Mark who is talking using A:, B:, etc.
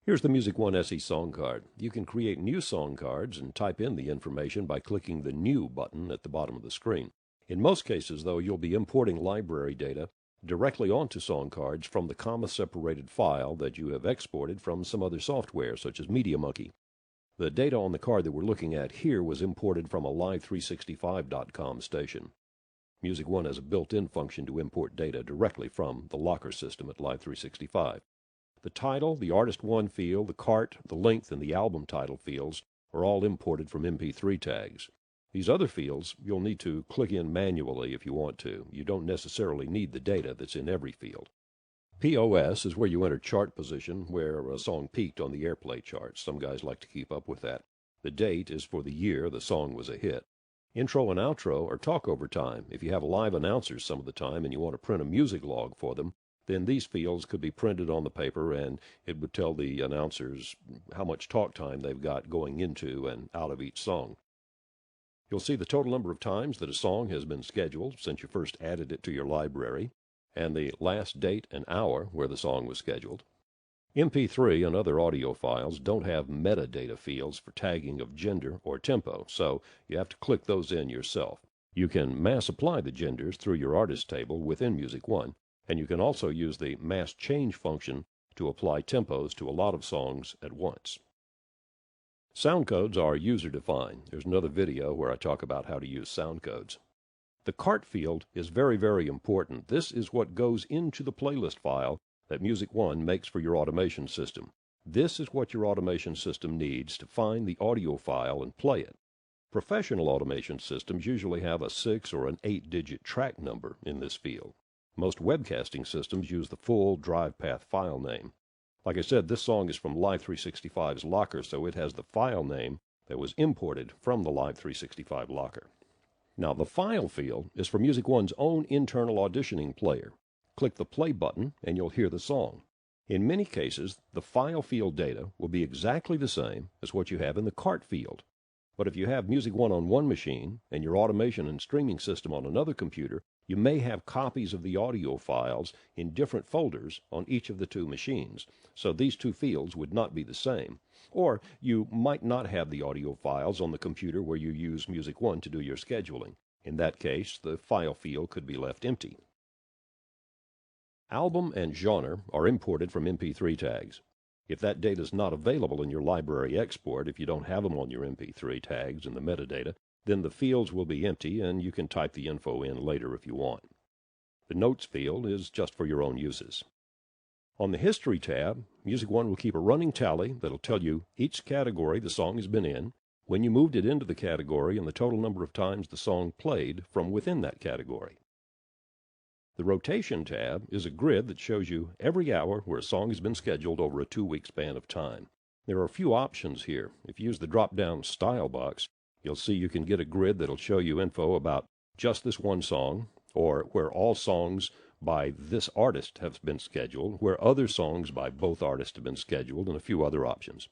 A: Here's the Music One SE song card. You can create new song cards and type in the information by clicking the New button at the bottom of the screen. In most cases, though, you'll be importing library data directly onto song cards from the comma-separated file that you have exported from some other software, such as MediaMonkey. The data on the card that we're looking at here was imported from a Live365.com station. Music One has a built-in function to import data directly from the locker system at Live365. The title, the Artist One field, the cart, the length, and the album title fields are all imported from MP3 tags. These other fields you'll need to click in manually if you want to. You don't necessarily need the data that's in every field. POS is where you enter chart position, where a song peaked on the airplay charts. Some guys like to keep up with that. The date is for the year the song was a hit. Intro and outro are talk over time. If you have live announcers some of the time and you want to print a music log for them, then these fields could be printed on the paper, and it would tell the announcers how much talk time they've got going into and out of each song. You'll see the total number of times that a song has been scheduled since you first added it to your library, and the last date and hour where the song was scheduled. MP3 and other audio files don't have metadata fields for tagging of gender or tempo, so you have to click those in yourself. You can mass apply the genders through your artist table within Music One, and you can also use the mass change function to apply tempos to a lot of songs at once. Sound codes are user-defined. There's another video where I talk about how to use sound codes. The cart field is very, very important. This is what goes into the playlist file that Music One makes for your automation system. This is what your automation system needs to find the audio file and play it. Professional automation systems usually have a 6 or an 8-digit track number in this field. Most webcasting systems use the full drive path file name. Like I said, this song is from Live365's locker, so it has the file name that was imported from the Live365 locker. Now, the file field is for Music One's own internal auditioning player. Click the play button and you'll hear the song. In many cases, the file field data will be exactly the same as what you have in the cart field. But if you have Music One on one machine and your automation and streaming system on another computer, you may have copies of the audio files in different folders on each of the two machines, so these two fields would not be the same. Or you might not have the audio files on the computer where you use Music One to do your scheduling. In that case, the file field could be left empty. Album and genre are imported from MP3 tags. If that data is not available in your library export, if you don't have them on your MP3 tags and the metadata, then the fields will be empty and you can type the info in later if you want. The Notes field is just for your own uses. On the History tab, Music One will keep a running tally that'll tell you each category the song has been in, when you moved it into the category, and the total number of times the song played from within that category. The Rotation tab is a grid that shows you every hour where a song has been scheduled over a 2-week span of time. There are a few options here. If you use the drop-down Style box, you'll see you can get a grid that'll show you info about just this one song, or where all songs by this artist have been scheduled, where other songs by both artists have been scheduled, and a few other options.